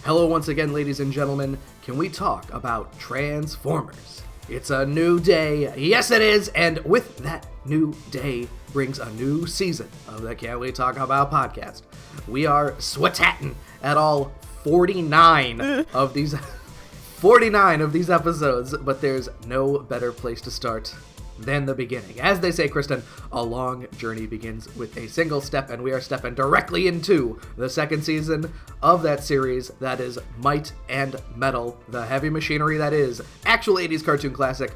Hello once again, ladies and gentlemen. Can we talk about Transformers? It's a new day. Yes, it is. And with that new day brings a new season of the Can We Talk About podcast. We are swatatting at all 49 of these 49 of these episodes, but there's no better place to start than the beginning. As they say, Kristen, a long journey begins with a single step, and we are stepping directly into the second season of that series that is Might and Metal, the heavy machinery that is actual 80s cartoon classic,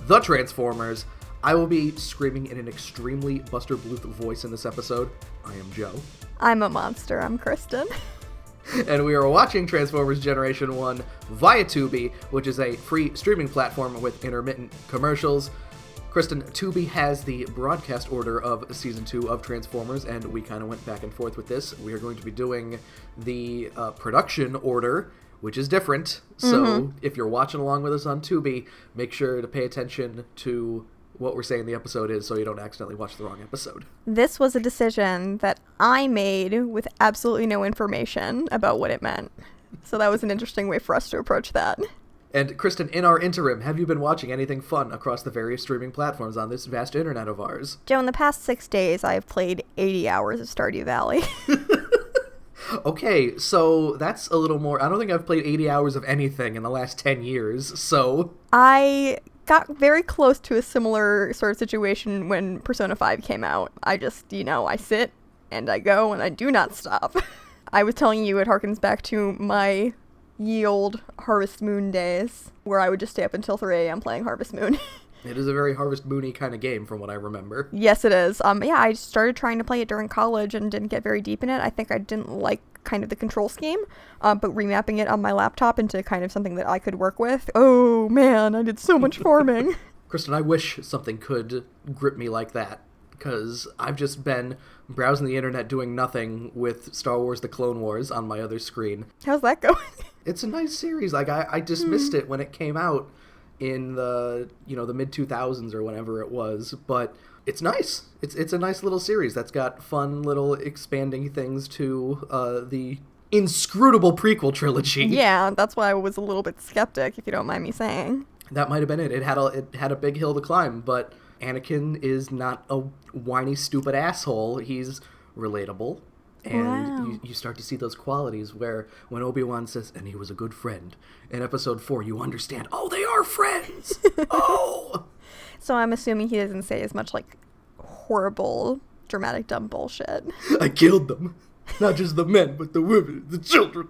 The Transformers. I will be screaming in an extremely Buster Bluth voice in this episode. I am Joe. I'm a monster. I'm Kristen. And we are watching Transformers Generation 1 via Tubi, which is a free streaming platform with intermittent commercials. Kristen, Tubi has the broadcast order of Season 2 of Transformers, and we kind of went back and forth with this. We are going to be doing the production order, which is different. So if you're watching along with us on Tubi, make sure to pay attention to what we're saying the episode is so you don't accidentally watch the wrong episode. This was a decision that I made with absolutely no information about what it meant. So that was an interesting way for us to approach that. And Kristen, in our interim, have you been watching anything fun across the various streaming platforms on this vast internet of ours? Joe, in the past 6 days, I have played 80 hours of Stardew Valley. Okay, so that's a little more... I don't think I've played 80 hours of anything in the last 10 years, so... I got very close to a similar sort of situation when Persona 5 came out. I just, I sit and I go and I do not stop. I was telling you it harkens back to my ye old Harvest Moon days, where I would just stay up until 3 a.m. playing Harvest Moon. It is a very Harvest Moon-y kind of game, from what I remember. Yes, it is. I started trying to play it during college and didn't get very deep in it. I think I didn't like kind of the control scheme, but remapping it on my laptop into kind of something that I could work with, oh man, I did so much farming. Kristen, I wish something could grip me like that, because I've just been browsing the internet doing nothing with Star Wars The Clone Wars on my other screen. How's that going? It's a nice series. Like, I dismissed it when it came out in the, the mid-2000s or whenever it was, but it's nice. It's a nice little series that's got fun little expanding things to the inscrutable prequel trilogy. Yeah, that's why I was a little bit skeptic, if you don't mind me saying. That might have been it. It had a big hill to climb, but Anakin is not a whiny, stupid asshole. He's relatable. And you start to see those qualities where when Obi-Wan says, and he was a good friend, in episode 4, you understand, oh, they are friends! Oh! So I'm assuming he doesn't say as much, horrible, dramatic, dumb bullshit. I killed them. Not just the men, but the women, the children.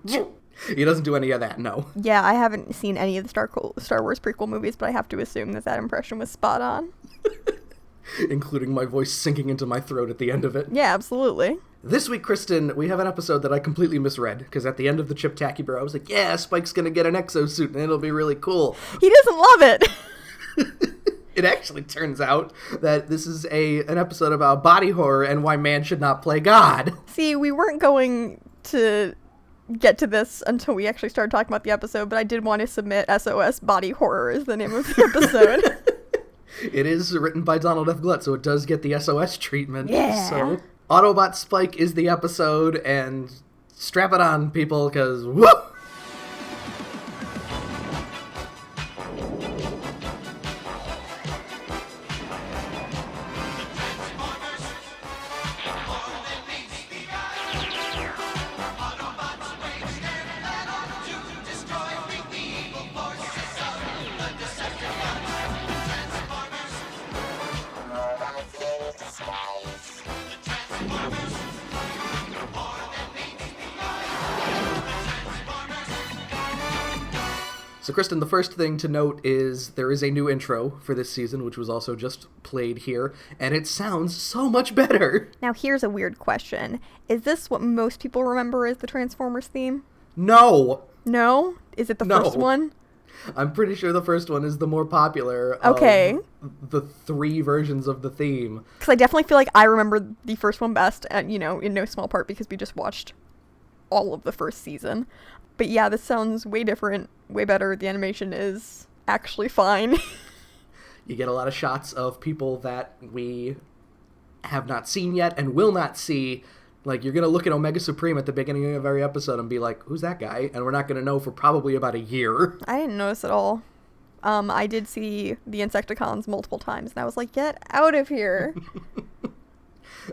He doesn't do any of that, no. Yeah, I haven't seen any of the Star Wars prequel movies, but I have to assume that impression was spot on. Including my voice sinking into my throat at the end of it. Yeah, absolutely. This week, Kristen, we have an episode that I completely misread, because at the end of the Chip Tacky Bro, I was like, yeah, Spike's gonna get an exosuit, and it'll be really cool. He doesn't love it! It actually turns out that this is an episode about body horror and why man should not play God. See, we weren't going to get to this until we actually started talking about the episode, but I did want to submit SOS Body Horror as the name of the episode. It is written by Donald F. Glut, so it does get the SOS treatment. Yeah. So, Autobot Spike is the episode, and strap it on, people, because whoop! So, Kristen, the first thing to note is there is a new intro for this season, which was also just played here, and it sounds so much better. Now, here's a weird question. Is this what most people remember as the Transformers theme? No! No? Is it the first one? I'm pretty sure the first one is the more popular of the 3 versions of the theme. Because I definitely feel like I remember the first one best, and, in no small part because we just watched all of the first season. But yeah, this sounds way different, way better. The animation is actually fine. You get a lot of shots of people that we have not seen yet and will not see Like, you're going to look at Omega Supreme at the beginning of every episode and be like, who's that guy? And we're not going to know for probably about a year. I didn't notice at all. I did see the Insecticons multiple times, and I was like, get out of here.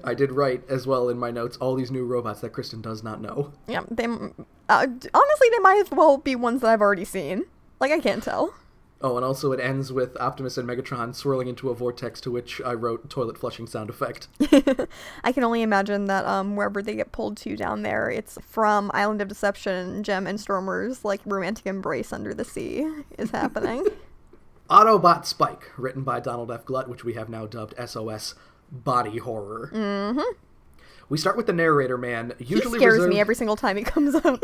I did write as well in my notes all these new robots that Kristen does not know. Yeah, honestly, they might as well be ones that I've already seen. Like, I can't tell. Oh, and also it ends with Optimus and Megatron swirling into a vortex, to which I wrote toilet flushing sound effect. I can only imagine that wherever they get pulled to down there, it's from Island of Deception, Gem and Stormer's, like, romantic embrace under the sea is happening. Autobot Spike, written by Donald F. Glut, which we have now dubbed SOS Body Horror. Mm-hmm. We start with the narrator man. Usually he scares me every single time he comes up.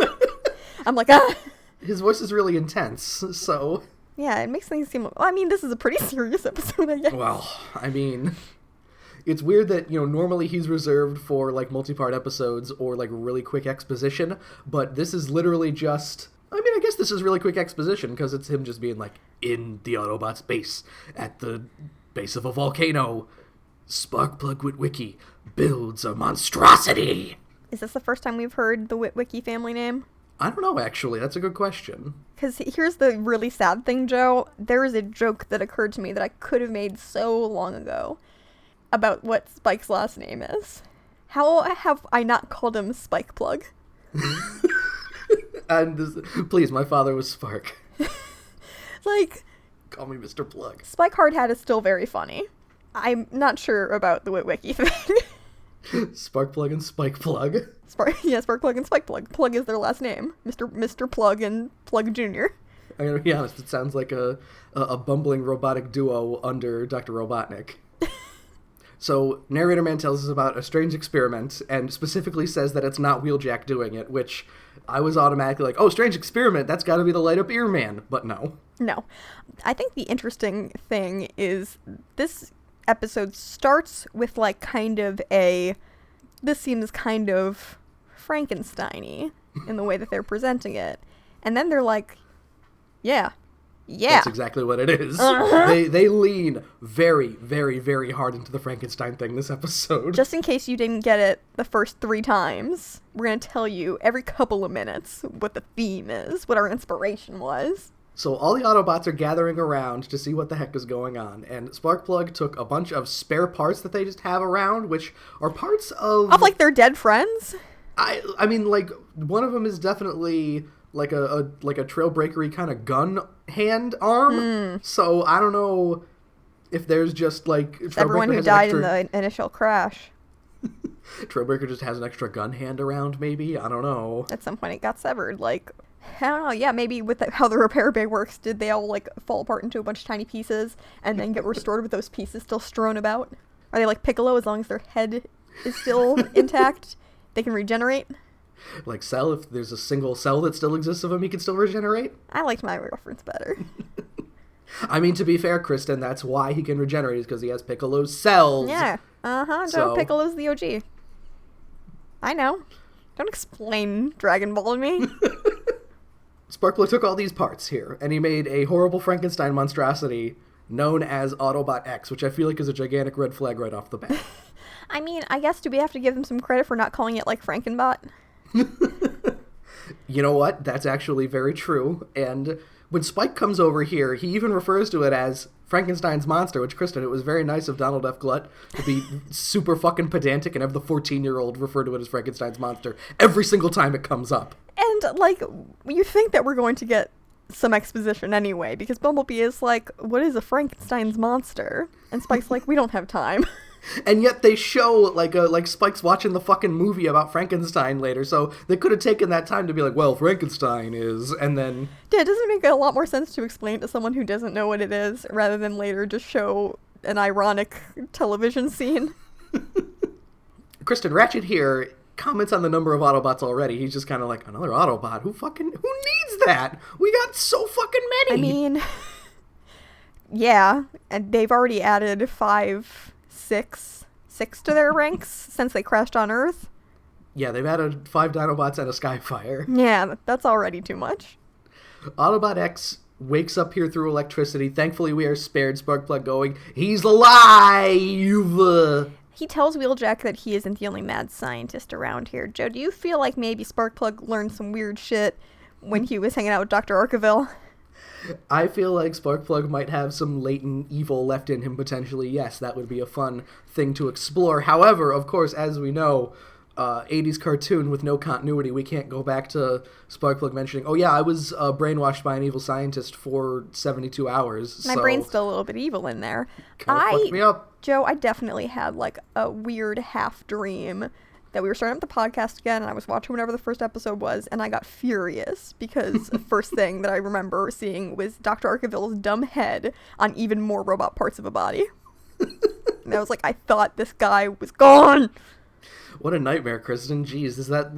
I'm like, ah! His voice is really intense, so... Yeah, it makes things seem... Well, I mean, this is a pretty serious episode, I guess. Well, I mean... It's weird that, normally he's reserved for, like, multi-part episodes or, like, really quick exposition, but this is literally just... I mean, I guess this is really quick exposition, because it's him just being like, in the Autobots base, at the base of a volcano, Sparkplug Witwicky builds a monstrosity. Is this the first time we've heard the Witwicky family name? I don't know, actually. That's a good question. Because here's the really sad thing, Joe. There is a joke that occurred to me that I could have made so long ago about what Spike's last name is. How have I not called him Sparkplug? And please, my father was Spark. Like... Call me Mr. Plug. Spike Hardhat is still very funny. I'm not sure about the Witwicky thing. Sparkplug and Spike Plug. Sparkplug and Spike Plug. Plug is their last name. Mr. Plug and Plug Jr. I'm gonna be honest, it sounds like a bumbling robotic duo under Dr. Robotnik. So, Narrator Man tells us about a strange experiment, and specifically says that it's not Wheeljack doing it, which I was automatically like, oh, strange experiment, that's gotta be the Light Up Ear Man, but no. No. I think the interesting thing is this episode starts with, like, kind of this seems kind of Frankenstein-y in the way that they're presenting it. And then they're like, yeah. That's exactly what it is. Uh-huh. They lean very, very, very hard into the Frankenstein thing this episode. Just in case you didn't get it the first 3 times, we're going to tell you every couple of minutes what the theme is, what our inspiration was. So all the Autobots are gathering around to see what the heck is going on, and Sparkplug took a bunch of spare parts that they just have around, which are parts of... Of, like, their dead friends? I mean, like, one of them is definitely... like a trailbreakery kind of gun hand arm. So I don't know if there's just like everyone who died in the initial crash. Trailbreaker just has an extra gun hand around, maybe? I don't know. At some point it got severed. Like, I don't know. Yeah, maybe with how the repair bay works, did they all like fall apart into a bunch of tiny pieces and then get restored with those pieces still strewn about? Are they like Piccolo as long as their head is still intact? They can regenerate? Like Cell, if there's a single cell that still exists of him, he can still regenerate? I liked my reference better. I mean, to be fair, Kristen, that's why he can regenerate, is because he has Piccolo's cells. Yeah. Joe Piccolo's the OG. I know. Don't explain Dragon Ball to me. Sparkplug took all these parts here, and he made a horrible Frankenstein monstrosity known as Autobot X, which I feel like is a gigantic red flag right off the bat. I mean, I guess, do we have to give them some credit for not calling it, like, Frankenbot? You know what? That's actually very true. And when Spike comes over here, he even refers to it as Frankenstein's monster, which, Kristen, it was very nice of Donald F. Glut to be super fucking pedantic and have the 14-year-old refer to it as Frankenstein's monster every single time it comes up. And, like, you think that we're going to get some exposition anyway, because Bumblebee is like, what is a Frankenstein's monster? And Spike's like, we don't have time. And yet they show, like Spike's watching the fucking movie about Frankenstein later, so they could have taken that time to be like, well, Frankenstein is, and then... Yeah, doesn't it make a lot more sense to explain to someone who doesn't know what it is, rather than later just show an ironic television scene? Kristen, Ratchet here comments on the number of Autobots already. He's just kind of like, another Autobot? Who needs that? We got so fucking many! I mean... Yeah, and they've already added 6 to their ranks since they crashed on Earth. Yeah, they've added 5 Dinobots and a Skyfire. Yeah, that's already too much. Autobot X wakes up here through electricity. Thankfully, we are spared. Sparkplug going, he's alive! He tells Wheeljack that he isn't the only mad scientist around here. Joe, do you feel like maybe Sparkplug learned some weird shit when he was hanging out with Dr. Arkeville? I feel like Sparkplug might have some latent evil left in him, potentially. Yes, that would be a fun thing to explore. However, of course, as we know, 80s cartoon with no continuity, we can't go back to Sparkplug mentioning, oh yeah, I was brainwashed by an evil scientist for 72 hours. My brain's still a little bit evil in there. Fucked me up. Joe, I definitely had like a weird half dream that we were starting up the podcast again, and I was watching whatever the first episode was, and I got furious because the first thing that I remember seeing was Dr. Arkeville's dumb head on even more robot parts of a body. And I was like, I thought this guy was gone. What a nightmare, Kristen. Jeez, is that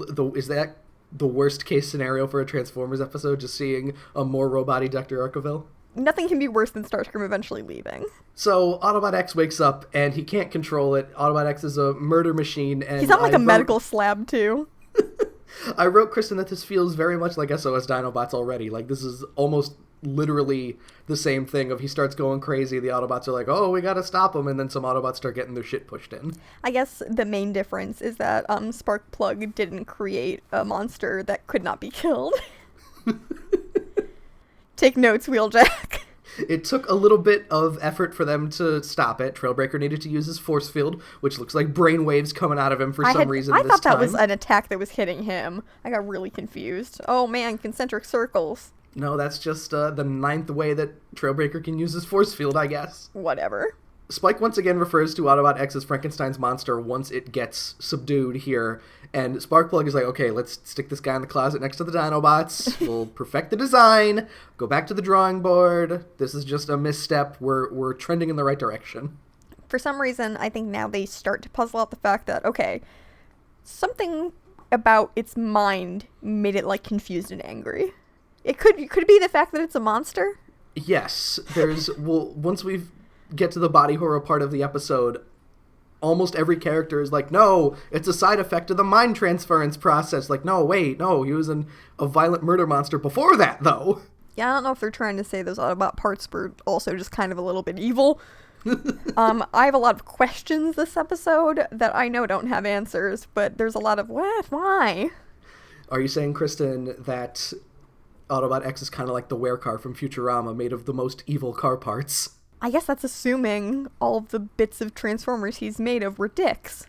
the worst case scenario for a Transformers episode, just seeing a more robot-y Dr. Arkeville? Nothing can be worse than Starscream eventually leaving. So Autobot X wakes up and he can't control it. Autobot X is a murder machine, and he's on like a medical slab too. I wrote, Kristen, that this feels very much like SOS Dinobots already. Like, this is almost literally the same thing of he starts going crazy, the Autobots are like, oh, we gotta stop him, and then some Autobots start getting their shit pushed in. I guess the main difference is that Sparkplug didn't create a monster that could not be killed. Take notes, Wheeljack. It took a little bit of effort for them to stop it. Trailbreaker needed to use his force field, which looks like brainwaves coming out of him for some reason. I thought that was an attack that was hitting him. I got really confused. Oh man, concentric circles. No, that's just the 9th way that Trailbreaker can use his force field, I guess. Whatever. Spike once again refers to Autobot X as Frankenstein's monster once it gets subdued here, and Sparkplug is like, okay, let's stick this guy in the closet next to the Dinobots, we'll perfect the design, go back to the drawing board, this is just a misstep, we're trending in the right direction. For some reason, I think now they start to puzzle out the fact that, okay, something about its mind made it, like, confused and angry. Could it be the fact that it's a monster? Yes, once we get to the body horror part of the episode, almost every character is like, no, it's a side effect of the mind transference process. Like, no, wait, no, he was a violent murder monster before that, though. Yeah, I don't know if they're trying to say those Autobot parts were also just kind of a little bit evil. I have a lot of questions this episode that I know don't have answers, but there's a lot of, what, why? Are you saying, Kristen, that Autobot X is kind of like the werecar from Futurama, made of the most evil car parts? I guess that's assuming all of the bits of Transformers he's made of were dicks.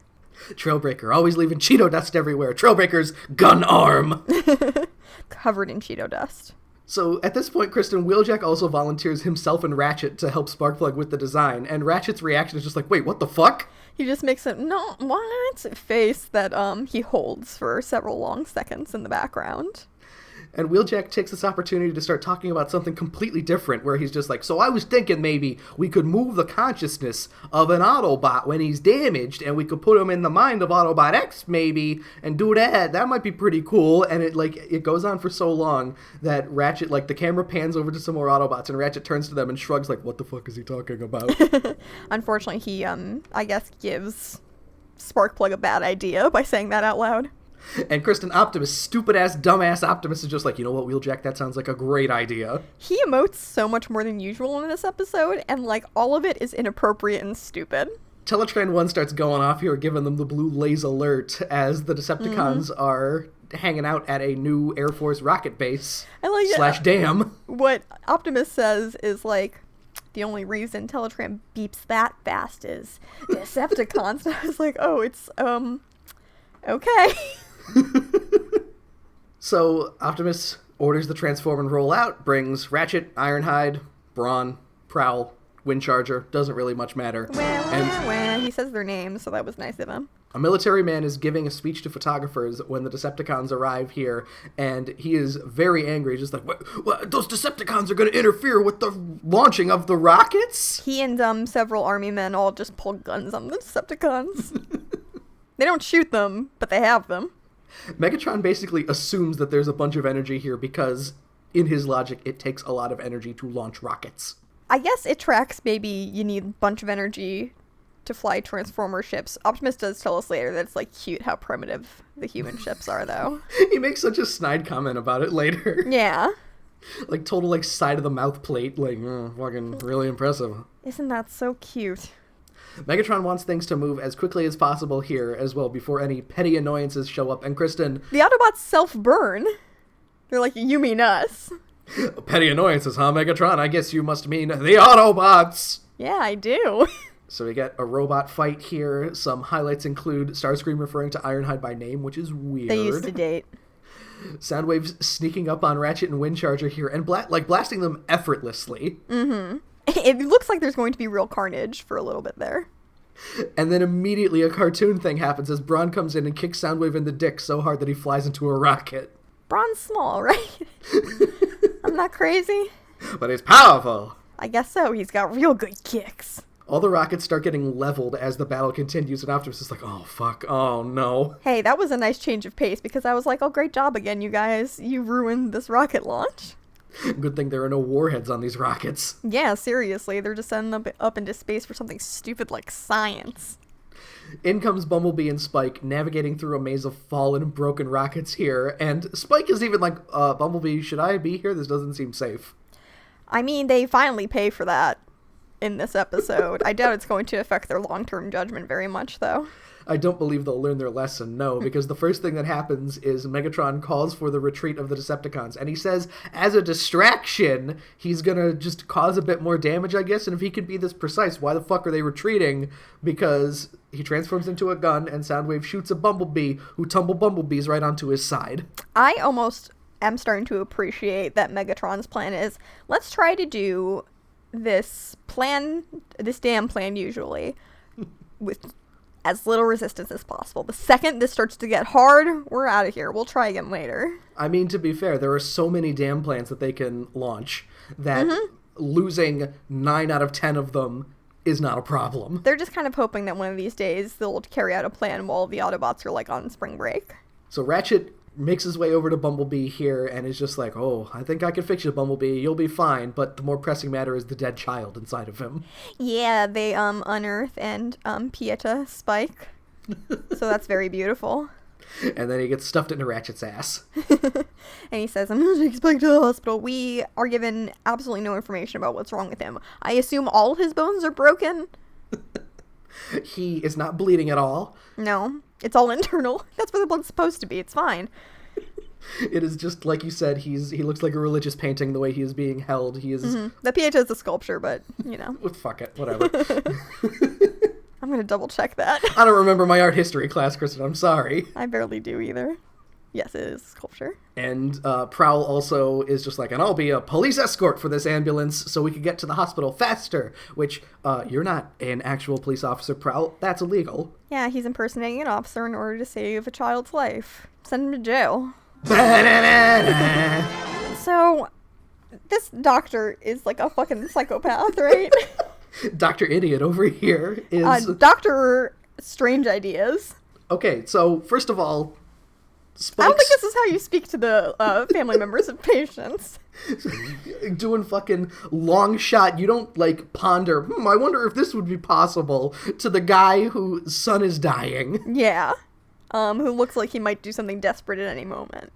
Trailbreaker, always leaving Cheeto dust everywhere. Trailbreaker's gun arm! Covered in Cheeto dust. So at this point, Kristen, Wheeljack also volunteers himself and Ratchet to help Sparkplug with the design, and Ratchet's reaction is just like, wait, what the fuck? He just makes a, no, what? Face that he holds for several long seconds in the background. And Wheeljack takes this opportunity to start talking about something completely different, where he's just like, so I was thinking maybe we could move the consciousness of an Autobot when he's damaged, and we could put him in the mind of Autobot X, maybe, and do that. That might be pretty cool. And it goes on for so long that Ratchet, like, the camera pans over to some more Autobots, and Ratchet turns to them and shrugs like, what the fuck is he talking about? Unfortunately, he, I guess, gives Sparkplug a bad idea by saying that out loud. And Kristen, Optimus, stupid-ass, dumbass Optimus is just like, you know what, Wheeljack, that sounds like a great idea. He emotes so much more than usual in this episode, and, like, all of it is inappropriate and stupid. Teletran 1 starts going off here, giving them the blue laze alert as the Decepticons are hanging out at a new Air Force rocket base / dam. What Optimus says is, like, the only reason Teletran beeps that fast is Decepticons. And I was like, oh, it's, okay. So Optimus orders the Transform and roll out, brings Ratchet, Ironhide, Brawn, Prowl, Windcharger, doesn't really much matter. He says their names, so that was nice of him. A military man is giving a speech to photographers when the Decepticons arrive here, and he is very angry, just like, what, those Decepticons are going to interfere with the launching of the rockets? He and several army men all just pull guns on the Decepticons. They don't shoot them, but they have them. Megatron basically assumes that there's a bunch of energy here because, in his logic, it takes a lot of energy to launch rockets. I guess it tracks maybe you need a bunch of energy to fly Transformer ships. Optimus does tell us later that it's, like, cute how primitive the human ships are, though. He makes such a snide comment about it later. Yeah. Like, total, like, side of the mouth plate, like, fucking really impressive. Isn't that so cute? Megatron wants things to move as quickly as possible here as well before any petty annoyances show up. And Kristen... The Autobots self-burn. They're like, you mean us. Petty annoyances, huh, Megatron? I guess you must mean the Autobots. Yeah, I do. So we get a robot fight here. Some highlights include Starscream referring to Ironhide by name, which is weird. They used to date. Soundwave's sneaking up on Ratchet and Windcharger here and blasting them effortlessly. Mm-hmm. It looks like there's going to be real carnage for a little bit there. And then immediately a cartoon thing happens as Brawn comes in and kicks Soundwave in the dick so hard that he flies into a rocket. Brawn's small, right? I'm not crazy. But he's powerful. I guess so. He's got real good kicks. All the rockets start getting leveled as the battle continues, and Optimus is like, oh, fuck, oh, no. Hey, that was a nice change of pace, because I was like, oh, great job again, you guys. You ruined this rocket launch. Good thing there are no warheads on these rockets. Yeah, seriously. They're just sending them up into space for something stupid like science. In comes Bumblebee and Spike, navigating through a maze of fallen and broken rockets here, and Spike is even like, Bumblebee, should I be here? This doesn't seem safe. I mean, they finally pay for that in this episode. I doubt it's going to affect their long-term judgment very much, though. I don't believe they'll learn their lesson, no, because the first thing that happens is Megatron calls for the retreat of the Decepticons, and he says, as a distraction, he's gonna just cause a bit more damage, I guess, and if he could be this precise, why the fuck are they retreating? Because he transforms into a gun, and Soundwave shoots a Bumblebee, who tumble Bumblebees right onto his side. I almost am starting to appreciate that Megatron's plan is, let's try to do this damn plan usually, with as little resistance as possible. The second this starts to get hard, we're out of here. We'll try again later. I mean, to be fair, there are so many damn plans that they can launch that losing 9 out of 10 of them is not a problem. They're just kind of hoping that one of these days they'll carry out a plan while the Autobots are like on spring break. So Ratchet makes his way over to Bumblebee here and is just like, oh, I think I can fix you, Bumblebee. You'll be fine. But the more pressing matter is the dead child inside of him. Yeah, they unearth and Pieta Spike. So that's very beautiful. And then he gets stuffed into Ratchet's ass. And he says, I'm going to take Spike to the hospital. We are given absolutely no information about what's wrong with him. I assume all his bones are broken? He is not bleeding at all. No, it's all internal. That's where the blood's supposed to be. It's fine. It is just, like you said, he looks like a religious painting the way he is being held. He is... The Pieta is a sculpture, but, you know. Fuck it, whatever. I'm going to double check that. I don't remember my art history class, Kristen. I'm sorry. I barely do either. Yes, it is sculpture. And Prowl also is just like, and I'll be a police escort for this ambulance so we can get to the hospital faster, which you're not an actual police officer, Prowl. That's illegal. Yeah, he's impersonating an officer in order to save a child's life. Send him to jail. So, this doctor is like a fucking psychopath, right? Dr. Idiot over here is... Dr. Strange Ideas. Okay, so first of all, Spike's... I don't think this is how you speak to the family members of patients. Doing fucking long shot, you don't, like, ponder, I wonder if this would be possible, to the guy whose son is dying. Yeah. Who looks like he might do something desperate at any moment.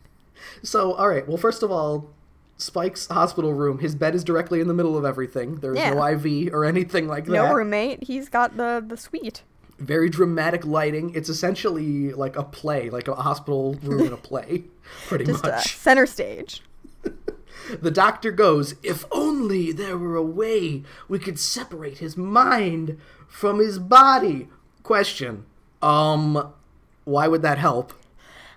So, alright, well, first of all, Spike's hospital room, his bed is directly in the middle of everything. There's no IV or anything like that. No roommate. He's got the suite. Very dramatic lighting. It's essentially like a play, like a hospital room in a play, pretty Just much. Center stage. The doctor goes, if only there were a way we could separate his mind from his body. Question, why would that help?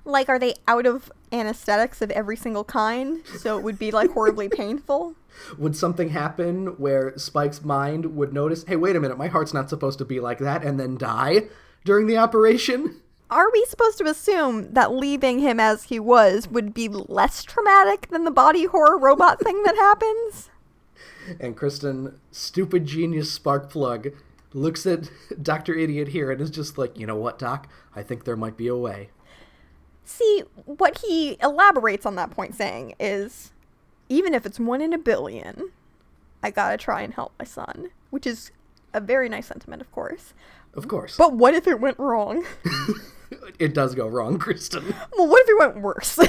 Like, are they out of anesthetics of every single kind? So it would be, like, horribly painful? Would something happen where Spike's mind would notice, hey, wait a minute, my heart's not supposed to be like that, and then die during the operation? Are we supposed to assume that leaving him as he was would be less traumatic than the body horror robot thing that happens? And Kristen, stupid genius Sparkplug, looks at Dr. Idiot here and is just like, you know what, Doc? I think there might be a way. See, what he elaborates on that point saying is, even if it's 1 in a billion, I gotta try and help my son. Which is a very nice sentiment, of course. Of course. But what if it went wrong? It does go wrong, Kristen. Well, what if it went worse?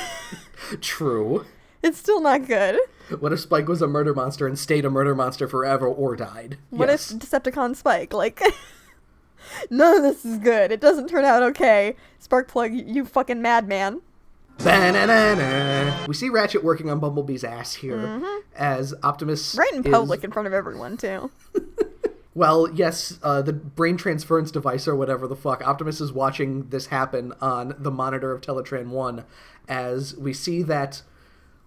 True. It's still not good. What if Spike was a murder monster and stayed a murder monster forever or died? What if Decepticon Spike, like... None of this is good. It doesn't turn out okay. Sparkplug, you fucking madman. Ba-na-na-na. We see Ratchet working on Bumblebee's ass here as Optimus Right in public in front of everyone, too. Well, yes, the brain transference device or whatever the fuck. Optimus is watching this happen on the monitor of Teletran 1 as we see that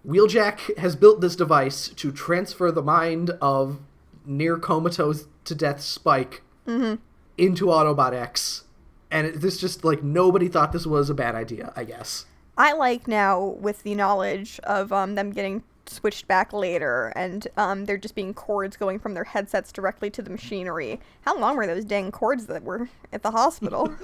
Wheeljack has built this device to transfer the mind of near comatose to death Spike into Autobot X. And this just, like, nobody thought this was a bad idea, I guess. I like now, with the knowledge of them getting switched back later, and there just being cords going from their headsets directly to the machinery. How long were those dang cords that were at the hospital?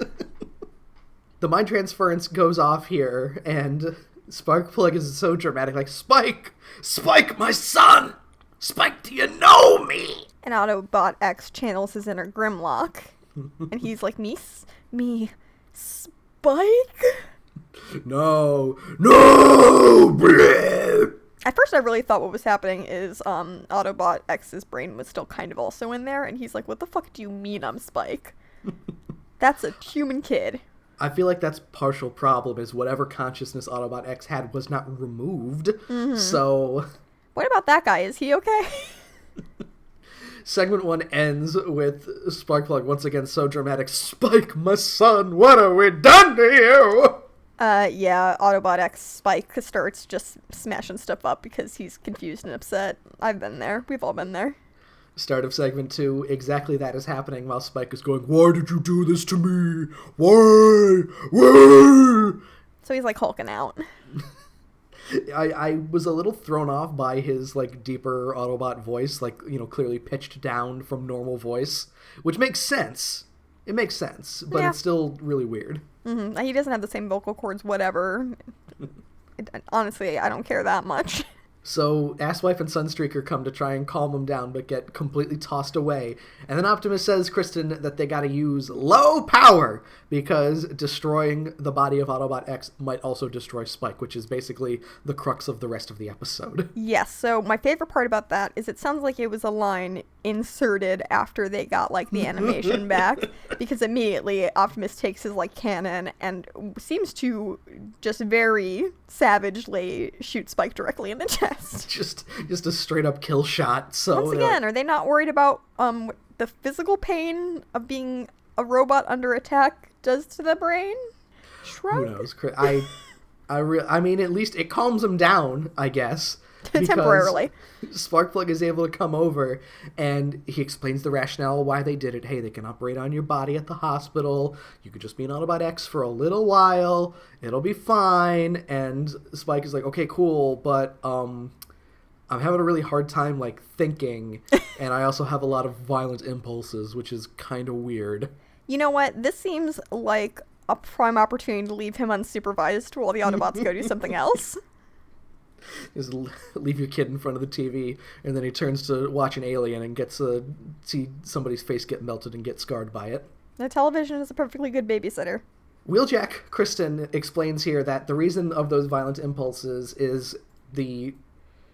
The mind transference goes off here, and Sparkplug is so dramatic, like, Spike! Spike, my son! Spike, do you know me? And Autobot X channels his inner Grimlock, and he's like, me, Spike? No! Bleh. At first I really thought what was happening is Autobot X's brain was still kind of also in there, and he's like, what the fuck do you mean I'm Spike? That's a human kid. I feel like that's partial problem, is whatever consciousness Autobot X had was not removed, so... What about that guy? Is he okay? Segment 1 ends with Sparkplug once again so dramatic, Spike, my son, what have we done to you? Yeah, Autobot X Spike starts just smashing stuff up because he's confused and upset. I've been there. We've all been there. Start of segment 2, exactly that is happening while Spike is going, why did you do this to me? Why? So he's like hulking out. I was a little thrown off by his, like, deeper Autobot voice, like, you know, clearly pitched down from normal voice, which makes sense. It makes sense, but it's still really weird. He doesn't have the same vocal cords, whatever. Honestly, I don't care that much. So, Asswife and Sunstreaker come to try and calm him down, but get completely tossed away. And then Optimus says, Kristen, that they gotta use low power, because destroying the body of Autobot X might also destroy Spike, which is basically the crux of the rest of the episode. Yes, so my favorite part about that is it sounds like it was a line inserted after they got, like, the animation back, because immediately Optimus takes his, like, cannon and seems to just very savagely shoot Spike directly in the chest. Just a straight up kill shot. So once again, are they not worried about the physical pain of being a robot under attack does to the brain? Shrug? Who knows? I mean, at least it calms him down, I guess. Temporarily. Sparkplug is able to come over, and he explains the rationale why they did it. Hey, they can operate on your body at the hospital. You could just be an Autobot X for a little while. It'll be fine. And Spike is like, okay, cool, but I'm having a really hard time, like, thinking, and I also have a lot of violent impulses, which is kind of weird. You know what? This seems like a prime opportunity to leave him unsupervised while the Autobots go do something else. Just leave your kid in front of the TV, and then he turns to watch an Alien and gets to see somebody's face get melted and get scarred by it. The television is a perfectly good babysitter. Wheeljack Kristen explains here that the reason of those violent impulses is the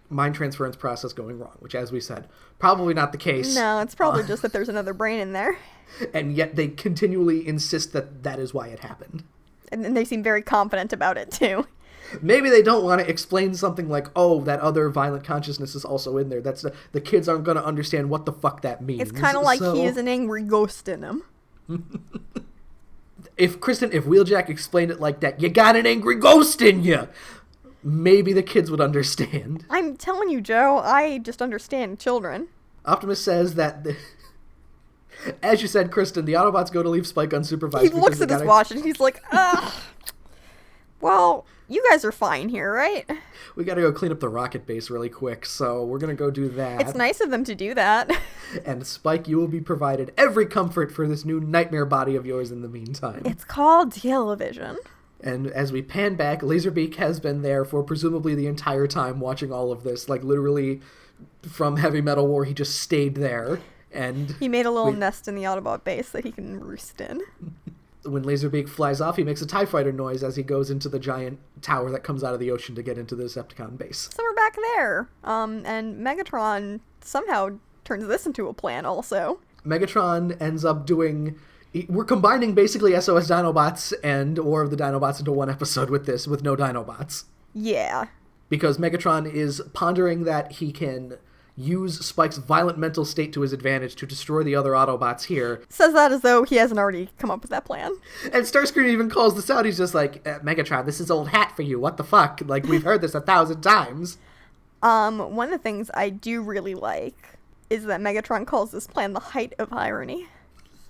mind transference process going wrong, which, as we said, probably not the case. No, it's probably just that there's another brain in there. And yet they continually insist that that is why it happened. And they seem very confident about it, too. Maybe they don't want to explain something like, oh, that other violent consciousness is also in there. That's the kids aren't going to understand what the fuck that means. It's kind of like he is an angry ghost in him. If Wheeljack explained it like that, you got an angry ghost in you, maybe the kids would understand. I'm telling you, Joe, I just understand children. Optimus says that, as you said, Kristen, the Autobots go to leave Spike unsupervised. He looks at his watch and he's like, well, you guys are fine here, right? We gotta go clean up the rocket base really quick, so we're gonna go do that. It's nice of them to do that. And Spike, you will be provided every comfort for this new nightmare body of yours in the meantime. It's called television. And as we pan back, Laserbeak has been there for presumably the entire time watching all of this. Like, literally, from Heavy Metal War, he just stayed there. And he made a little nest in the Autobot base that he can roost in. When Laserbeak flies off, he makes a TIE fighter noise as he goes into the giant tower that comes out of the ocean to get into the Decepticon base. So we're back there. And Megatron somehow turns this into a plan also. Megatron ends up doing, We're combining basically SOS Dinobots and War of the Dinobots into one episode with this, with no Dinobots. Yeah. Because Megatron is pondering that he can use Spike's violent mental state to his advantage to destroy the other Autobots here. Says that as though he hasn't already come up with that plan. And Starscream even calls this out. He's just like, Megatron, this is old hat for you. What the fuck? Like, we've heard this 1,000 times. One of the things I do really like is that Megatron calls this plan the height of irony.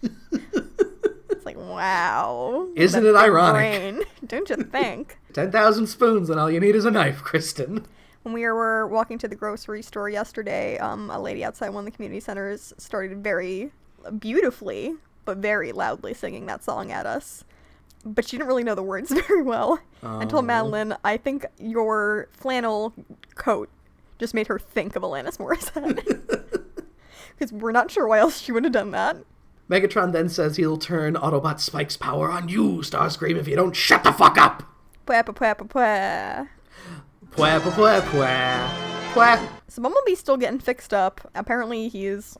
It's like, wow. Isn't it ironic? Brain. Don't you think? 10,000 spoons and all you need is a knife, Kristen. When we were walking to the grocery store yesterday, a lady outside one of the community centers started very beautifully, but very loudly singing that song at us. But she didn't really know the words very well. I told Madeline, I think your flannel coat just made her think of Alanis Morissette. Because we're not sure why else she would have done that. Megatron then says he'll turn Autobot Spike's power on you, Starscream, if you don't shut the fuck up! Pwah, pwah, pwah, pwah. Pwah, pwah, pwah, pwah. Pwah. So Bumblebee's still getting fixed up. Apparently he's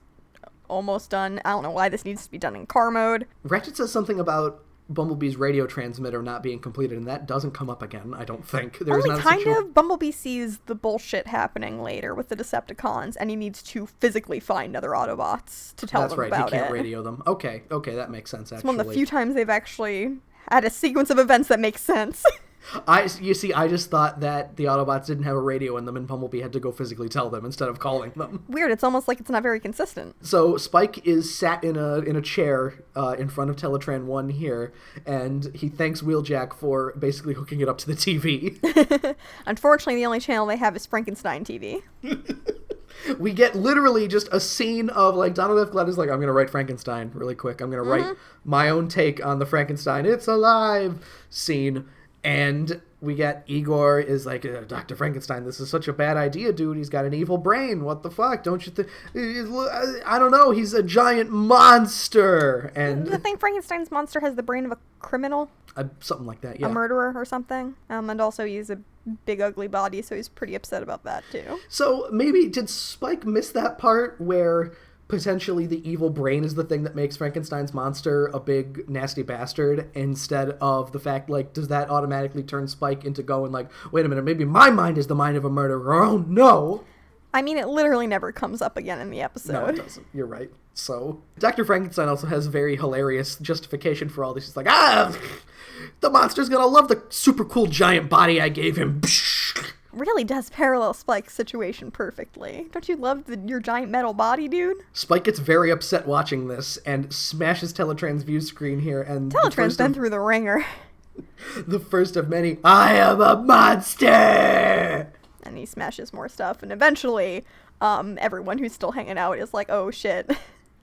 almost done. I don't know why this needs to be done in car mode. Ratchet says something about Bumblebee's radio transmitter not being completed, and that doesn't come up again, I don't think. Only kind of. Bumblebee sees the bullshit happening later with the Decepticons, and he needs to physically find other Autobots to tell them about it. That's right, he can't radio them. Okay, that makes sense, actually. It's one of the few times they've actually had a sequence of events that makes sense. You see, I just thought that the Autobots didn't have a radio in them and Bumblebee had to go physically tell them instead of calling them. Weird, it's almost like it's not very consistent. So Spike is sat in a chair in front of Teletran 1 here, and he thanks Wheeljack for basically hooking it up to the TV. Unfortunately, the only channel they have is Frankenstein TV. We get literally just a scene of, like, Donald F. Gleason is like, I'm going to write Frankenstein really quick. I'm going to write my own take on the Frankenstein It's Alive scene. And we get Igor is like, Dr. Frankenstein, this is such a bad idea, dude. He's got an evil brain. What the fuck? Don't you think? I don't know. He's a giant monster. And I think Frankenstein's monster has the brain of a criminal. Something like that, yeah. A murderer or something. And also he's a big ugly body, so he's pretty upset about that too. So maybe, did Spike miss that part where potentially the evil brain is the thing that makes Frankenstein's monster a big nasty bastard, instead of the fact, like, does that automatically turn Spike into going like, wait a minute, maybe my mind is the mind of a murderer? Oh no! I mean, it literally never comes up again in the episode. No, it doesn't. You're right. So Dr. Frankenstein also has very hilarious justification for all this. He's like, the monster's gonna love the super cool giant body I gave him. Really does parallel Spike's situation perfectly. Don't you love your giant metal body, dude? Spike gets very upset watching this and smashes Teletran's view screen here. And Teletran's been through the ringer. The first of many, I am a monster! And he smashes more stuff, and eventually, everyone who's still hanging out is like, oh shit.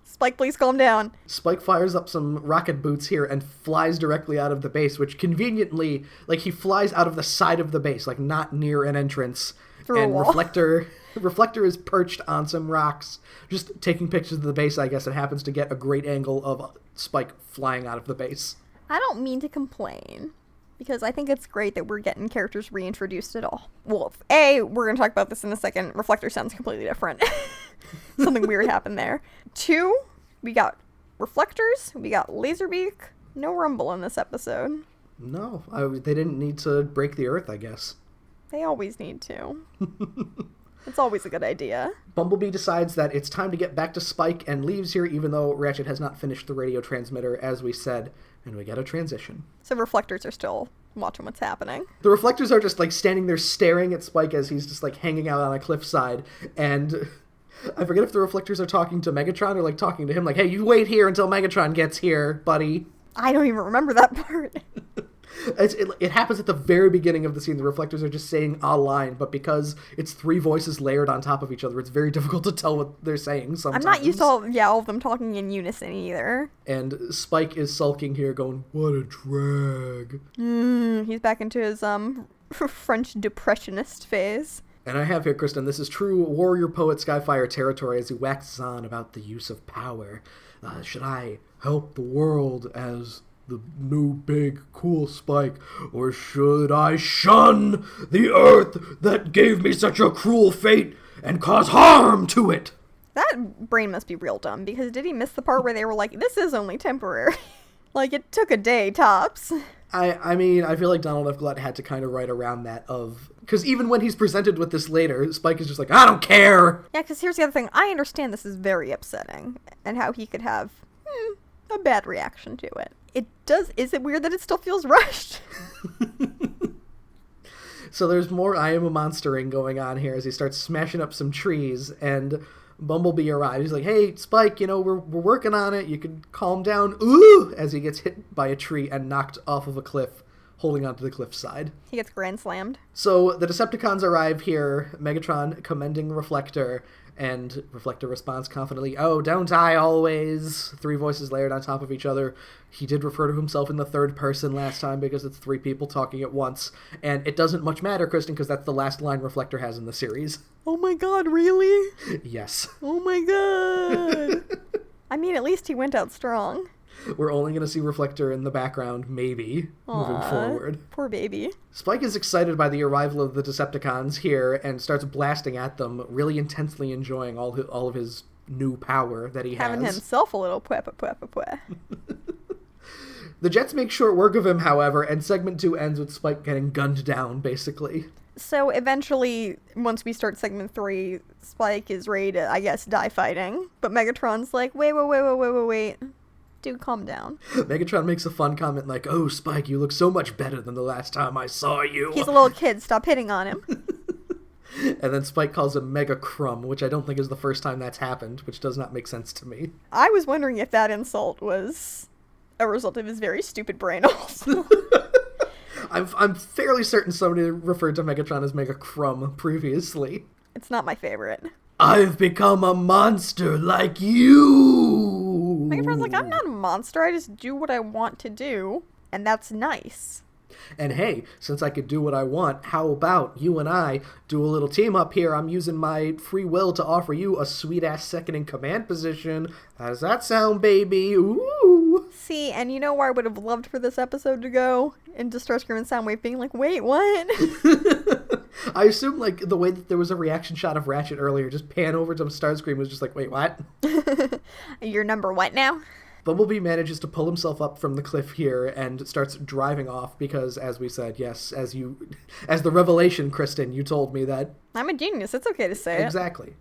Spike, please calm down. Spike fires up some rocket boots here and flies directly out of the base, which conveniently, like, he flies out of the side of the base, like, not near an entrance. Through a wall. Reflector is perched on some rocks, just taking pictures of the base, I guess. It happens to get a great angle of Spike flying out of the base. I don't mean to complain, because I think it's great that we're getting characters reintroduced at all. Well, A, we're going to talk about this in a second. Reflector sounds completely different. Something weird happened there. 2, we got Reflectors, we got Laserbeak. No Rumble in this episode. No, they didn't need to break the Earth, I guess. They always need to. It's always a good idea. Bumblebee decides that it's time to get back to Spike and leaves here, even though Ratchet has not finished the radio transmitter, as we said, and we get a transition. So Reflectors are still watching what's happening. The Reflectors are just, like, standing there staring at Spike as he's just, like, hanging out on a cliffside, and I forget if the Reflectors are talking to Megatron or, like, talking to him, like, hey, you wait here until Megatron gets here, buddy. I don't even remember that part. It happens at the very beginning of the scene. The Reflectors are just saying a line, but because it's 3 voices layered on top of each other, it's very difficult to tell what they're saying sometimes. I'm not used to all of them talking in unison either. And Spike is sulking here going, what a drag. He's back into his French depressionist phase. And I have here, Kristen, this is true warrior poet Skyfire territory as he waxes on about the use of power. Should I help the world as the new big cool Spike, or should I shun the earth that gave me such a cruel fate and cause harm to it? That brain must be real dumb, because did he miss the part where they were like, this is only temporary? Like, it took a day, tops. I mean, I feel like Donald F. Glutt had to kind of write around that of... Because even when he's presented with this later, Spike is just like, I don't care! Yeah, because here's the other thing. I understand this is very upsetting, and how he could have a bad reaction to it. Is it weird that it still feels rushed? So there's more I am a monstering going on here as he starts smashing up some trees, and Bumblebee arrives. He's like, hey, Spike, we're working on it. You can calm down. Ooh! As he gets hit by a tree and knocked off of a cliff, holding onto the cliffside. He gets grand slammed. So the Decepticons arrive here, Megatron commending Reflector, and Reflector responds confidently, oh, don't I always? 3 voices layered on top of each other. He did refer to himself in the third person last time because it's 3 people talking at once. And it doesn't much matter, Kristen, because that's the last line Reflector has in the series. Oh my god, really? Yes. Oh my god. I mean, at least he went out strong. We're only going to see Reflector in the background, maybe, moving forward. Poor baby. Spike is excited by the arrival of the Decepticons here and starts blasting at them, really intensely enjoying all of his new power that he has. Having himself a little pweh. The Jets make short work of him, however, and segment 2 ends with Spike getting gunned down, basically. So eventually, once we start segment 3, Spike is ready to, I guess, die fighting. But Megatron's like, wait. Dude, calm down. Megatron makes a fun comment like, oh, Spike, you look so much better than the last time I saw you. He's a little kid. Stop hitting on him. And then Spike calls him Mega Crumb, which I don't think is the first time that's happened, which does not make sense to me. I was wondering if that insult was a result of his very stupid brain also. I'm fairly certain somebody referred to Megatron as Mega Crumb previously. It's not my favorite. I've become a monster like you! Megatron's like, I'm not a monster, I just do what I want to do, and that's nice. And hey, since I could do what I want, how about you and I do a little team up here? I'm using my free will to offer you a sweet-ass second-in-command position. How does that sound, baby? Ooh! See, and you know where I would have loved for this episode to go? Into Starscream and Soundwave being like, wait, what? I assume, like, the way that there was a reaction shot of Ratchet earlier, just pan over to Starscream was just like, wait, what? You're number what now? Bumblebee manages to pull himself up from the cliff here and starts driving off because, as we said, yes, as the revelation, Kristen, you told me that... I'm a genius. It's okay to say Exactly.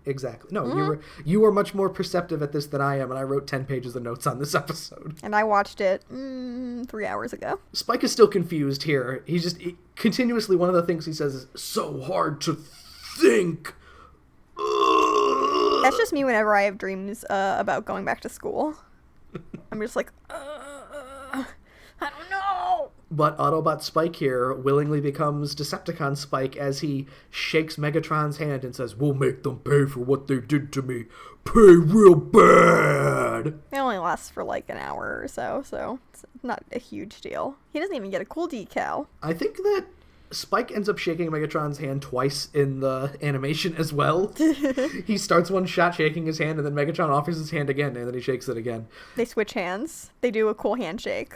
No, you were much more perceptive at this than I am, and I wrote 10 pages of notes on this episode. And I watched it 3 hours ago. Spike is still confused here. Continuously, one of the things he says is, so hard to think. That's just me whenever I have dreams about going back to school. I'm just like, I don't know. But Autobot Spike here willingly becomes Decepticon Spike as he shakes Megatron's hand and says, we'll make them pay for what they did to me. Pay real bad. It only lasts for like an hour or so it's not a huge deal. He doesn't even get a cool decal. I think that Spike ends up shaking Megatron's hand twice in the animation as well. He starts one shot shaking his hand, and then Megatron offers his hand again, and then he shakes it again. They switch hands. They do a cool handshake.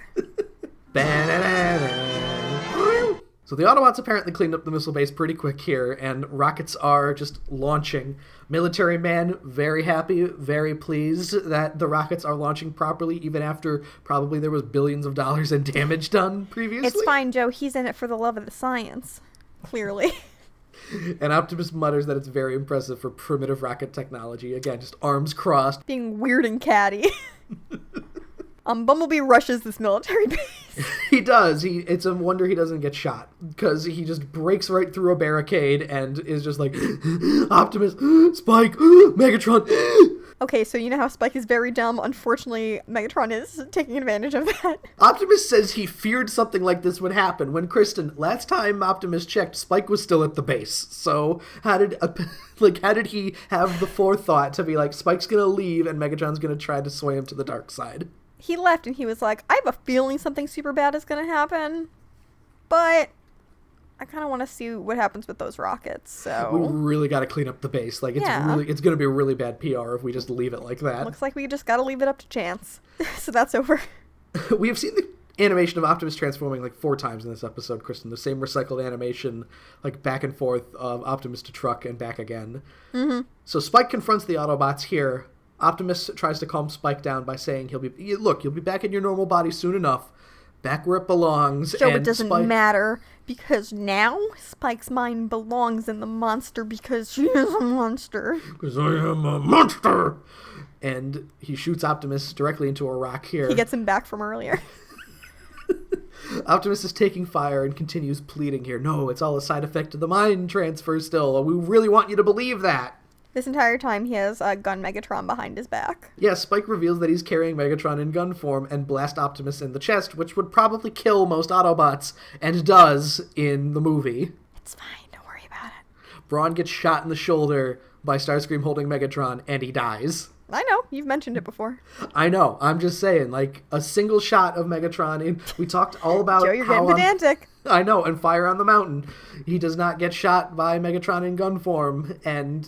So the Autobots apparently cleaned up the missile base pretty quick here, and rockets are just launching. Military Man, very happy, very pleased that the rockets are launching properly, even after probably there was billions of dollars in damage done previously. It's fine, Joe. He's in it for the love of the science. Clearly. And Optimus mutters that it's very impressive for primitive rocket technology. Again, just arms crossed. Being weird and catty. Bumblebee rushes this military base. He does. It's a wonder he doesn't get shot, because he just breaks right through a barricade and is just like, Optimus, Spike, Megatron. Okay, so you know how Spike is very dumb. Unfortunately, Megatron is taking advantage of that. Optimus says he feared something like this would happen. When Kristen, last time Optimus checked, Spike was still at the base. So how did he have the forethought to be like, Spike's gonna leave and Megatron's gonna try to sway him to the dark side? He left and he was like, I have a feeling something super bad is going to happen, but I kind of want to see what happens with those rockets, so... We really got to clean up the base. Like, it's going to be a really bad PR if we just leave it like that. Looks like we just got to leave it up to chance. So that's over. We have seen the animation of Optimus transforming like 4 times in this episode, Kristen. The same recycled animation, like back and forth of Optimus to truck and back again. Mm-hmm. So Spike confronts the Autobots here. Optimus tries to calm Spike down by saying you'll be back in your normal body soon enough, back where it belongs. So it doesn't matter, because now Spike's mind belongs in the monster because she is a monster. Because I am a monster! And he shoots Optimus directly into a rock here. He gets him back from earlier. Optimus is taking fire and continues pleading here. No, it's all a side effect of the mind transfer still. We really want you to believe that. This entire time he has a gun Megatron behind his back. Yeah, Spike reveals that he's carrying Megatron in gun form and blasts Optimus in the chest, which would probably kill most Autobots, and does in the movie. It's fine, don't worry about it. Brawn gets shot in the shoulder by Starscream holding Megatron, and he dies. I know, you've mentioned it before. I know, I'm just saying, like, a single shot of Megatron, we talked all about Joe, you're getting pedantic. I know, and Fire on the Mountain, he does not get shot by Megatron in gun form, and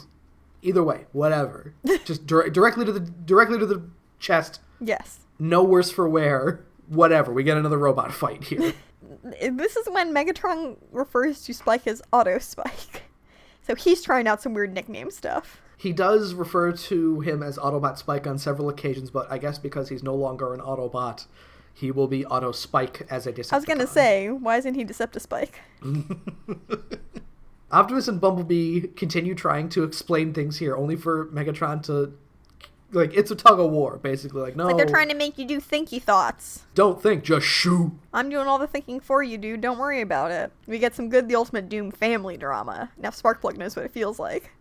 either way, whatever. Just directly to the chest. Yes. No worse for wear. Whatever, we get another robot fight here. This is when Megatron refers to Spike as Auto Spike. So he's trying out some weird nickname stuff. He does refer to him as Autobot Spike on several occasions, but I guess because he's no longer an Autobot, he will be Auto Spike as a Decepticon. I was going to say, why isn't he Deceptispike? Optimus and Bumblebee continue trying to explain things here, only for Megatron to... Like, it's a tug-of-war, basically. Like, no... It's like they're trying to make you do thinky thoughts. Don't think, just shoot. I'm doing all the thinking for you, dude. Don't worry about it. We get some good The Ultimate Doom family drama. Now Sparkplug knows what it feels like.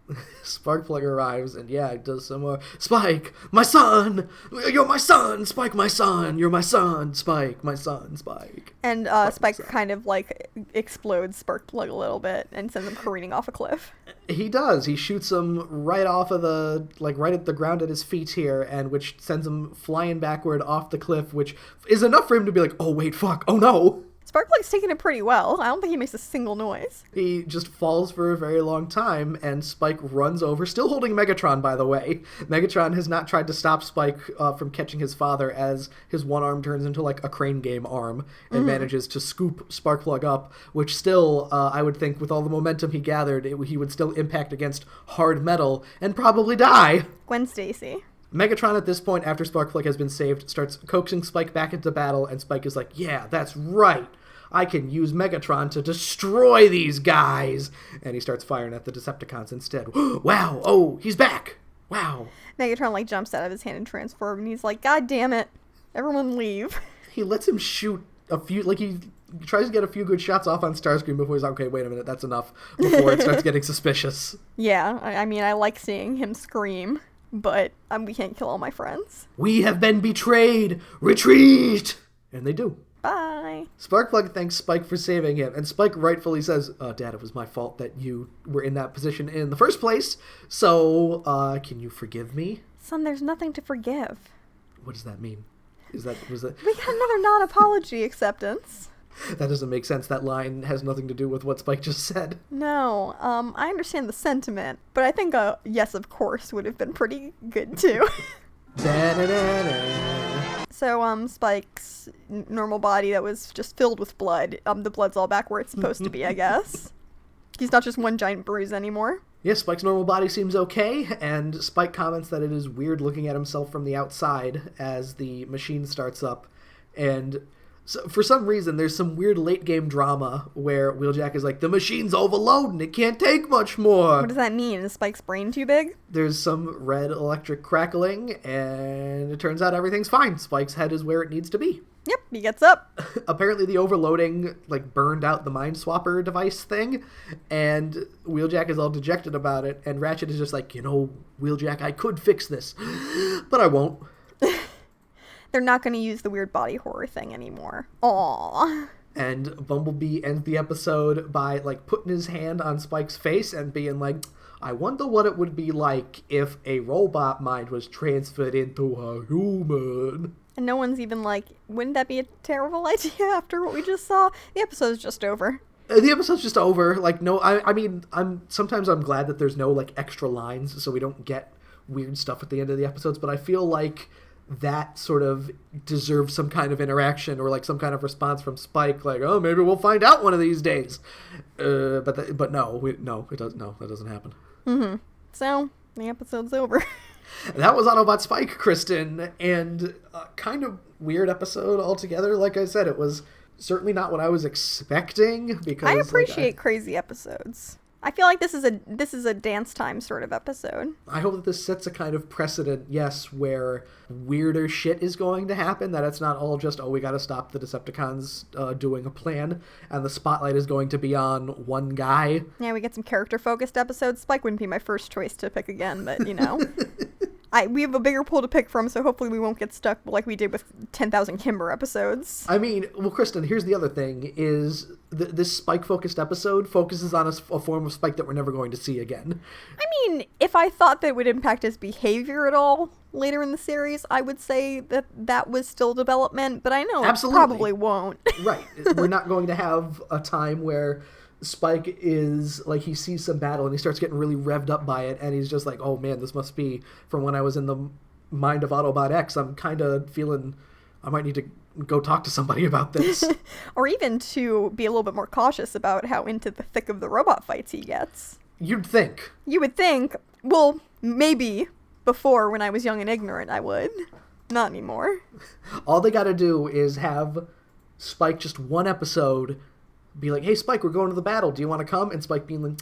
Sparkplug arrives, and yeah, it does some more. Spike, my son! You're my son! Spike, my son! You're my son! Spike, my son! Spike. And Spike kind of, like, explodes Sparkplug a little bit and sends him careening off a cliff. He does. He shoots him right off of the, like, right at the ground at his feet here, and which sends him flying backward off the cliff, which is enough for him to be like, oh, wait, fuck, oh, no. Sparkplug's taking it pretty well. I don't think he makes a single noise. He just falls for a very long time, and Spike runs over, still holding Megatron, by the way. Megatron has not tried to stop Spike from catching his father, as his one arm turns into, like, a crane game arm, and manages to scoop Sparkplug up, which still, I would think, with all the momentum he gathered, he would still impact against hard metal, and probably die. Gwen Stacy. Megatron, at this point, after Sparkplug has been saved, starts coaxing Spike back into battle, and Spike is like, yeah, that's right. I can use Megatron to destroy these guys. And he starts firing at the Decepticons instead. Wow. Oh, he's back. Wow. Megatron, like, jumps out of his hand and transforms, and he's like, God damn it. Everyone leave. He lets him shoot a few, like, he tries to get a few good shots off on Starscream before he's like, okay, wait a minute, that's enough. Before it starts getting suspicious. Yeah, I mean, I like seeing him scream, but we can't kill all my friends. We have been betrayed. Retreat. And they do. Bye. Sparkplug thanks Spike for saving him, and Spike rightfully says, Dad, it was my fault that you were in that position in the first place, so, can you forgive me? Son, there's nothing to forgive. What does that mean? Was that... We got another non-apology acceptance. That doesn't make sense. That line has nothing to do with what Spike just said. No, I understand the sentiment, but I think a yes, of course would have been pretty good, too. So, Spike's normal body that was just filled with blood, the blood's all back where it's supposed to be, I guess. He's not just one giant bruise anymore. Yes, Spike's normal body seems okay, and Spike comments that it is weird looking at himself from the outside as the machine starts up, and... So for some reason, there's some weird late-game drama where Wheeljack is like, the machine's overloading, it can't take much more. What does that mean? Is Spike's brain too big? There's some red electric crackling, and it turns out everything's fine. Spike's head is where it needs to be. Yep, he gets up. Apparently the overloading, like, burned out the Mind Swapper device thing, and Wheeljack is all dejected about it, and Ratchet is just like, you know, Wheeljack, I could fix this, but I won't. They're not going to use the weird body horror thing anymore. Aww. And Bumblebee ends the episode by, like, putting his hand on Spike's face and being like, I wonder what it would be like if a robot mind was transferred into a human. And no one's even like, wouldn't that be a terrible idea after what we just saw? The episode's just over. The episode's just over. Like, no, I mean, sometimes I'm glad that there's no, like, extra lines so we don't get weird stuff at the end of the episodes, but I feel like that sort of deserves some kind of interaction or like some kind of response from Spike, like, oh, maybe we'll find out one of these days. But no, it doesn't. No, that doesn't happen. Mm-hmm. So the episode's over. That was Autobot Spike, Kristen, and a kind of weird episode altogether. Like I said, it was certainly not what I was expecting. Because I appreciate crazy episodes. I feel like this is a dance time sort of episode. I hope that this sets a kind of precedent, yes, where weirder shit is going to happen, that it's not all just, oh, we gotta stop the Decepticons doing a plan, and the spotlight is going to be on one guy. Yeah, we get some character-focused episodes. Spike wouldn't be my first choice to pick again, but, you know. We have a bigger pool to pick from, so hopefully we won't get stuck like we did with 10,000 Kimber episodes. I mean, well, Kristen, here's the other thing, is this Spike-focused episode focuses on a form of Spike that we're never going to see again. I mean, if I thought that would impact his behavior at all later in the series, I would say that was still development, but I know Absolutely. It probably won't. Right. We're not going to have a time where Spike is, like, he sees some battle and he starts getting really revved up by it, and he's just like, oh man, this must be from when I was in the mind of Autobot X. I'm kind of feeling I might need to go talk to somebody about this. Or even to be a little bit more cautious about how into the thick of the robot fights he gets. You'd think. You would think. Well, maybe before, when I was young and ignorant, I would. Not anymore. All they gotta do is have Spike just one episode be like, hey, Spike, we're going to the battle. Do you want to come? And Spike being like,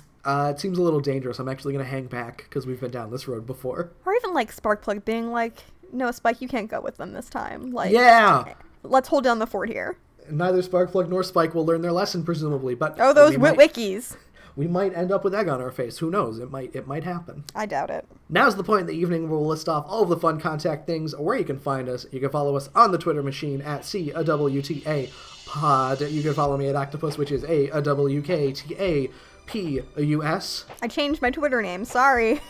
it seems a little dangerous. I'm actually going to hang back because we've been down this road before. Or even like Sparkplug being like, no, Spike, you can't go with them this time. Like, yeah. Let's hold down the fort here. Neither Sparkplug nor Spike will learn their lesson, presumably. But oh, those wikis. We might end up with egg on our face. Who knows? It might happen. I doubt it. Now's the point in the evening where we'll list off all of the fun contact things, where you can find us. You can follow us on the Twitter machine at cwtapod. You can follow me at Octopus, which is AWKTAPUS. I changed my Twitter name. Sorry.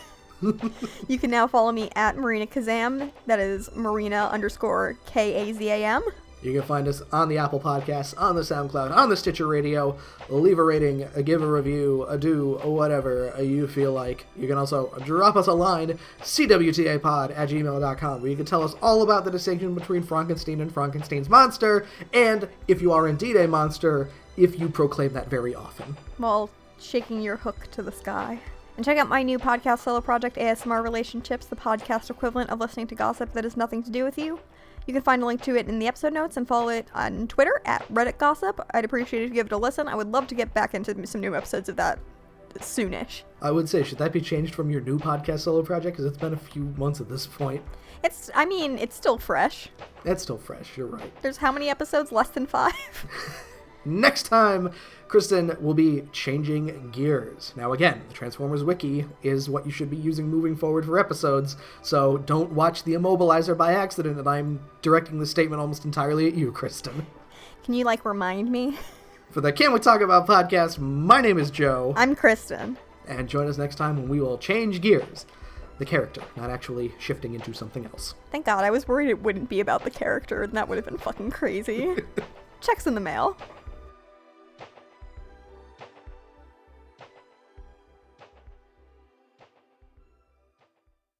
You can now follow me at Marina Kazam. That is Marina_KAZAM. You can find us on the Apple Podcasts, on the SoundCloud, on the Stitcher Radio. Leave a rating, give a review, do whatever you feel like. You can also drop us a line, cwtapod@gmail.com, where you can tell us all about the distinction between Frankenstein and Frankenstein's monster, and if you are indeed a monster, if you proclaim that very often. While shaking your hook to the sky. And check out my new podcast solo project, ASMR Relationships, the podcast equivalent of listening to gossip that has nothing to do with you. You can find a link to it in the episode notes and follow it on Twitter at Reddit Gossip. I'd appreciate it if you give it a listen. I would love to get back into some new episodes of that soonish. I would say, should that be changed from your new podcast solo project? Because it's been a few months at this point. It's still fresh. It's still fresh, you're right. There's how many episodes? Less than 5? Next time, Kristen will be changing gears. Now again, the Transformers Wiki is what you should be using moving forward for episodes, so don't watch the Immobilizer by accident, and I'm directing the statement almost entirely at you, Kristen. Can you, remind me? For the Can We Talk About podcast, my name is Joe. I'm Kristen. And join us next time when we will change gears. The character, not actually shifting into something else. Thank God, I was worried it wouldn't be about the character, and that would have been fucking crazy. Checks in the mail.